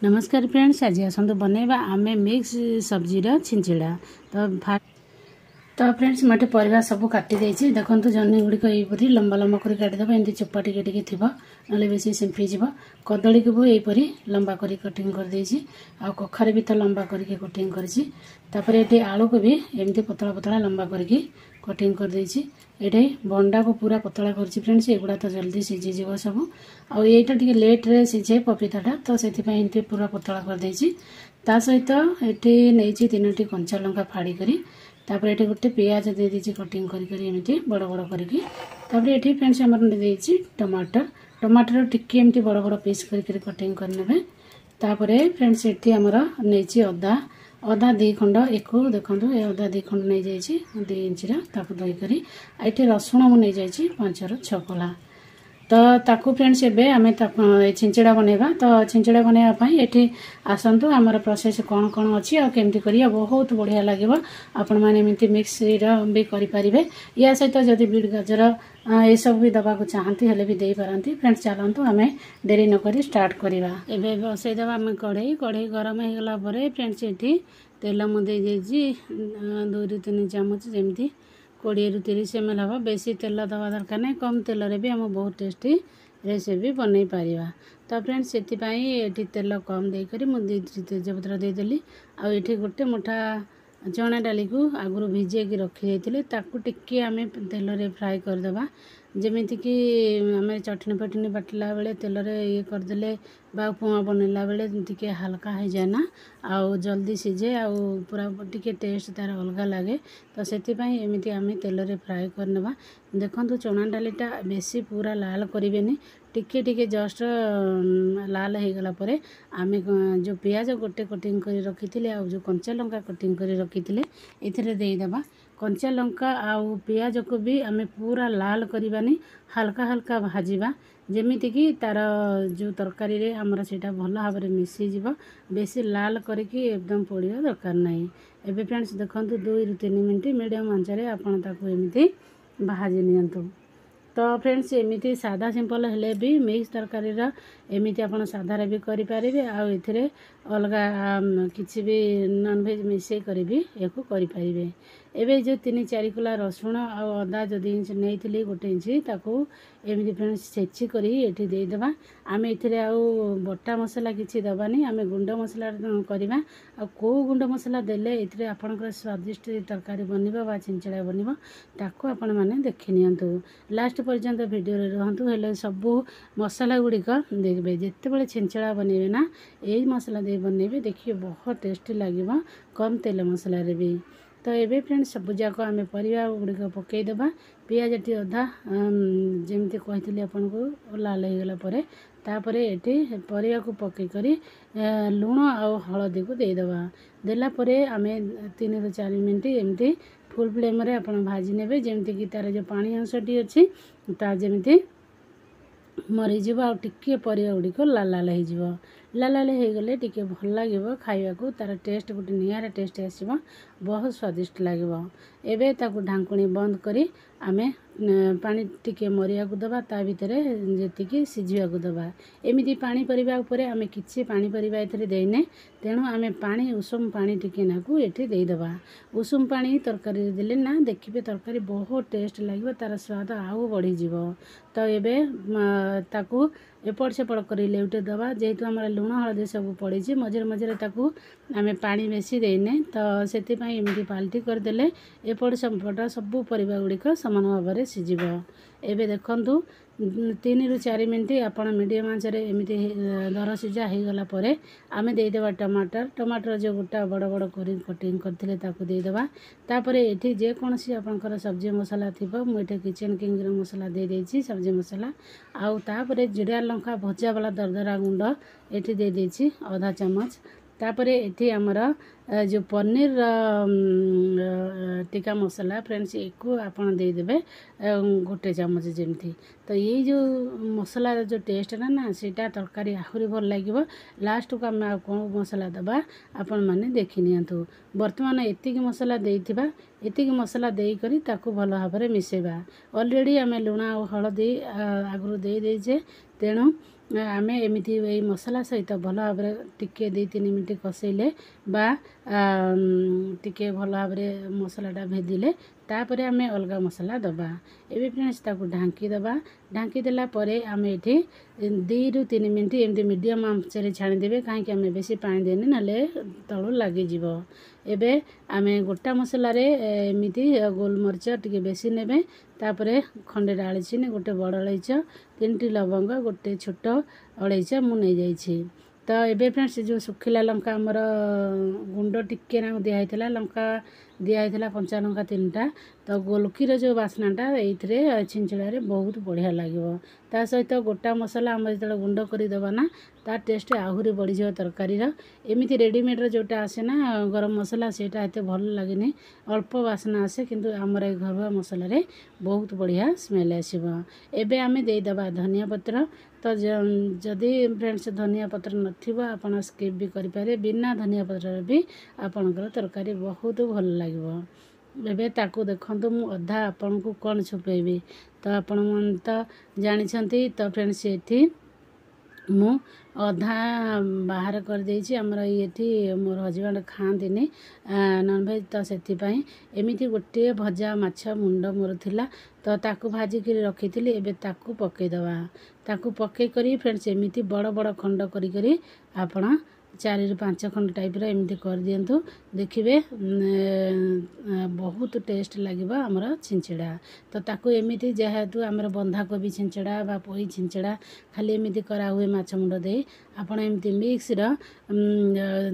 नमस्कार फ्रेंड्स, आज आसतु बनैबा आमे मिक्स सब्जीर छिंचिड़ा। तो फ्रेंड्स मुझे परिवार सब काटी देछि। देखंतु जन्नी गुड़िक यहीपरी लंबा लंबा कर काटिदेव, एमती चोपा टिके टिके थिबो नले बेसी सिंपी जिवो। कदली को भी यहीपरी लंबा करी कटिंग कर देछि। आ कखारे भी तो लंबा करके कटिंग करछि। तापर एठी आलू को भी एमती पतला पतला लंबा करके कटिंग कर देछि। एठी बंडा को पूरा पतला करछि फ्रेंड्स, एगुडा तो जल्दी सिझी जिवो सब। आ एटा टिके लेट रे सिझे पपीताटा, तो सेति पई एमती पूरा पतला कर देछि। ता सहित एठी नेछि 3टी कंचा लंका फाड़ी करी, तापर एठी गोटे प्याज दे देछि कटिंग करी करी एमती बड़ बड़ करके। तापर एठी फ्रेंड्स हमर दे देछि टमाटर टिके एमती बड़ बड़ पीस करी करी कटिंग कर नेबे। तापर फ्रेंड्स एठी हमर नेछि अदा 2 खंड एको देखंतु, ए अदा 2 खंड नै जाइछि 2 इंच रा, ताको धोई करी। एठी रसुण मु नै जाइछि 5 रो 6 कोला। तो ताकू फ्रेंड्स एबे आमे छिंचिड़ा बनेबा। तो छिंचिड़ा बनेबा पई एठी आसंतु हमर प्रोसेस कोन कोन अछि आ केमती करिया बहुत बढ़िया लागेबो। आपण माने एमती मिक्स रा भी करि परिबे। या सहित जदि बीट गाजर ए सब भी दबा को चाहंती हेले भी देई पारंती। फ्रेंड्स चलंतु आमे देरी न करी स्टार्ट करिबा। एबे बसै देबा आमे कढ़ई गरम हे गेला परे फ्रेंड्स एठी तेल मु दे देछि 2 ରୁ 3 चामच, जेमती 20 ରୁ 30 ml हवा। बेसी तेल दवा दरकार नहीं, कम तेल रे भी हम बहुत टेस्टी रेसिपी बनई पारिबा। तो फ्रेंड्स सेति पई एठी तेल कम दे करी मु तेजपत्र दे देली। आ एठी गोटे मुठा चना डाली को आगुरु भिजे की रखी देथिले, ताकू टिके आमे तेल रे फ्राई कर देबा। जेमिति कि आमे चटनी फटनी बाटला बेले तेल रे ये कर देले बा उपमा बनैला बेले टिके हल्का हो जाए ना, आउ जल्दी सिझे, आउ पूरा टिके टेस्ट तार अलगा लागे। तो सेति पई एमिति आमे तेल रे फ्राई कर नेबा। देखंतु चना डालीटा बेसी पूरा लाल करिवेनी, टिके टिके जस्ट लाल हो गला परे आमे जो प्याज गोटे कटिंग करी रखिथिले आ जो कंचा लंका कटिंग करी रखिथिले एथिरे देई देबा। कंचा लंका आउ प्याज को भी आमे पूरा लाल करिबानी, हल्का हल्का भाजीबा, जेमिति कि तार जो तरकारी रे हमरा सेटा भल भाबरे मिसी जिवो। बेसी लाल करके एकदम पोड़िया दरकार नहीं। एबे फ्रेंड्स देखंतु 2 ରୁ 3 मिनिट मीडियम आंच रे आपण ताकू एमिति भाजी नियंतु। तो फ्रेंड्स एमिति सादा सिंपल हेले भी मिक्स तरकारी रा एमिति आपण सादा रे भी करि पारिबे, आ एथिरे अलगा किछि भी नॉन वेज मिसे करि भी एको करि पारिबे। एबे जो 3-4 कोला रसुण आ अदा जो 2 इंच नैथिली 1 इंच ताकू एमिति फ्रेंड्स छेची करी एठी दे देबा। आमे एथिरे आ बटा मसला किछि दबानी, आमे गुंड मसला करिबा। आ को गुंड मसला देले एथिरे आपनकर स्वादिष्ट तरकारी बनिबा बा छिंचिड़ा बनिबा, ताकू आपण माने देखि नियंतु। लास्ट पर्यंत वीडियो रे रहंतु, हेले सब मसला गुड़िक देखबे। जेते बेले छिंचिड़ा बनेबे ना एई मसला दे बनेबे, देखिए बहुत टेस्टी लागिबा, कम तेल मसला रे भी। तो एबे फ्रेंड्स सब जाक आमे परिवा गुड़िक पकई देबा। पियाज टी अधा जेमती कहिथिले आपन को लाल हो गला परे, तापरे एठी परिवा को पकई करी लूण आ हळदी को दे देबा। देला परे आमे 3 ରୁ 4 मिनिट एमती फुल फ्लेम रे आपण भाजी नेबे, जेमती कि तार जो पानी अंशटी अछि ता जेमती मरी जीव, आ टिके परिवा गुड़िक लाल लाल हो जीव। लाल लाल हो गले टिके भल लागिबो खाइबा को, तार टेस्ट गोटे नियारा टेस्ट आसीबो, बहुत स्वादिष्ट लागिबो। एबे ताकू ढांकुणी बंद करी आमे पानी टिके मरिया को दबा, ता भितरे जेतिकी सिझिया को दबा। एमिति पानी परिबा ऊपर आमे किछि पानी परिबा एथिरे देइने, तेणु आमे पानी उषुम पानी टिके नाकू एठी देई दबा। उषुम पानी तरकारी देले ना देखिबे तरकारी बहुत टेस्ट लागिबो, तार स्वाद आउ बढ़ी जीवो। तो एबे ताकू एपट सेपट करी लेउटे दबा। जेहेतु हमरा लूण हळदी सब पड़ीछि, मझे मझे ताकू आमे पानी बेसी देइने, तो सेति पई एमिति पाल्टी कर देले एपट सेपट सब परिबा गुड़िक समान भाव में सिझिबो। एबे देखंतु 3 ରୁ 4 मिनिट आपण मीडियम आंच रे एमिति दर सिझा हो गला परे आमे दे देबा टमाटर जो गोटा बड़ बड़ करी कटिंग करथिले ताकू दे देबा। तापरे एठी जे कोनसी आपनकर सब्जी मसाला थिबो, मु एठी किचन किंग रो मसाला दे देछि सब्जी मसाला। आउ तापरे जीरा लंका भजा वाला दरदरा गुंड एठी दे देछि आधा चामच। तापरे एठी हमर जो पनीर टिक्का मसाला फ्रेंड्स एको आपण दे देबे 1 चामच जेमती। तो ये जो मसाला जो टेस्ट ना सेटा तरकारी आहुरी भल लागिबो। लास्ट को हम कोन मसाला दबा आपण माने देखि नियंतु। वर्तमान एतिकी मसाला देइथिबा, एतिकी मसाला देई करी ताकू भल भाबरे मिसेबा। ऑलरेडी हमें लूण आ हळदी आगु दे देजे, तेणु आमे एमिति एई मसला सहित भल भाव टिके 2-3 मिनिट कसैले बा टिके भल भाव मसलाटा भेदिले तापरे आमे अलगा मसला दबा। एबे फ्रेंड्स ताकू ढांकी दबा। ढांकी देला परे आमे एठी 2-3 मिनिट एमती मीडियम आंचरे छाणी देबे काहे कि आमे बेसी पानी देनी नले तळु लागि जिवो। एबे आमे गोटा मसला रे एमिति गोलमरिच टिके बेसी नेबे तापरे खंडे डालचिनी गोटे बड़ इलायच 3टी लवंग गोटे छोट इलायच मु नै जाइछि। तो एबे फ्रेंड्स जो सुखिला लंका हमर गुंड टिके ना दिया हैतला लंका दिया हैतला कंचा लंका 3टा तो गोलकीर जो बास्नाटा एइथरे छिंचड़ा रे बहुत बढ़िया लागिवो। ता सहित गोटा मसला हम जेतले गुंड करी दबा ना ता टेस्ट आहुरी बढ़ी जाव तरकारी रा। एमिति रेडीमेड रो जोटा आसे ना गरम मसला सेटा एते भल लागेनी अल्प बासना आसे किंतु हमर ए घरवा मसला रे बहुत बढ़िया स्मेल आसीबो। एबे आमे देई दबा धनिया पत्र। तो जदि फ्रेंड्स धनिया पत्र नथिबो आपण स्किप भी करि पारे बिना धनिया पत्र भी आपणकर तरकारी बहुत भल लागिवो। एबे ताकू देखंतु मु अधा आपनकू कोन छुपेबी तो आपण मन तो जानि छंती। तो फ्रेंड्स एठी मु अधा बाहर कर देछि हमर एठी मोर हजबैंड खांतिनी नॉन वेज तो सेति पई एमिति गोटे भजा माछ मुंड मोर थिला तो ताकू भाजी करी रखिथिली। एबे ताकू पके दबा। ताकू पके करी फ्रेंड्स एमिति बड़ बड़ खंड करी करी आपण 4-5 खंड टाइप रो एमिति कर दियंतु देखिबे बहुत टेस्ट लागिबा हमर छिंचड़ा। तो ताकू एमिति जेहेतु हमर बंधा कोबी छिंचड़ा बा पोई छिंचड़ा खाली एमिति करा हुए माछ मुंड दे आपण एमिति मिक्स रो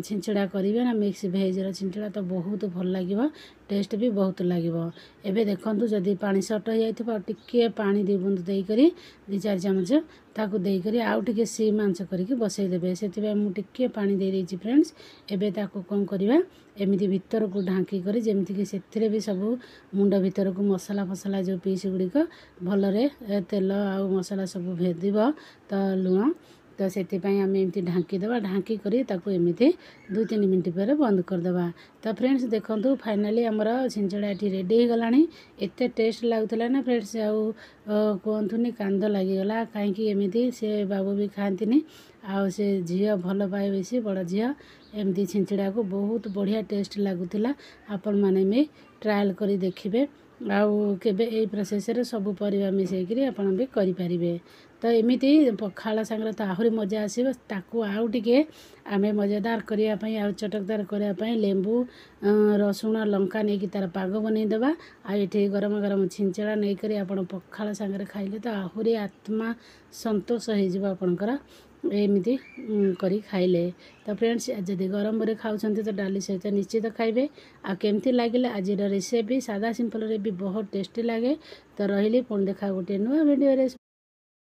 छिंचड़ा करिवे ना मिक्स भेज रो छिंचड़ा तो बहुत भल लागिबो टेस्ट भी बहुत लागिबो। एबे देखंतु जदी पानी सट हो जाइथिबा टिके पानी 2 बूंद देई करी 2-4 चमच ताकू देई करी आउ टिके सी मांस करिके बसई देबे। सेतिबे मु टिके पानी देई देछि फ्रेंड्स। एबे ताकू कोन करिवा एमिति भीतर को ढांकी करी जेमिति कि सेथिरे भी सब मुंड भीतर को मसला फसला जो पीस गुडी को भलरे तेल आ मसला सब भेदिबो तो लुण तो सेति पई आमे एमिति ढांकी दबा। ढांकी करी ताकू एमिति 2-3 मिनिट पर बंद कर दबा। तो फ्रेंड्स देखंतु फाइनली हमर छिंचड़ा एठी रेडी हो गलानी। एते टेस्ट लागुतला ना फ्रेंड्स आउ कोंथुनी कांद लागि गला काहे कि एमिति से बाबू भी खांतिनी आ से झिया भल पाए बेसी बड़ झिया एमिति छिंचड़ा को बहुत बढ़िया टेस्ट लागुतला। आपण माने में ट्रायल करी देखिबे आउ केबे ए प्रोसेस रे सब परिवा मिसै करी आपण भी करि परिबे। तो एमिति पखाला संगे तो आहुरी मजा आसीबो। ताकू आउ टिके आमे मजेदार करिया पई आ चटकदार करिया पई लेंबू रसुण लंका नै कि तार पाग बनै दबा। आ एठी गरम गरम छिंचड़ा नै करी आपण पखाला संगे खाइले तो आहुरी आत्मा संतोष हे जिवो आपणकर एमिति करी खाइले। तो फ्रेंड्स जदि गरम रे खाउछंती तो डाली सहित निश्चित खाइबे। आ केमती लागिले आज रेसिपी सादा सिंपल रे भी बहुत टेस्टी लागे। तो रहिली पुणी देखा गोटे नुआ वीडियो रे।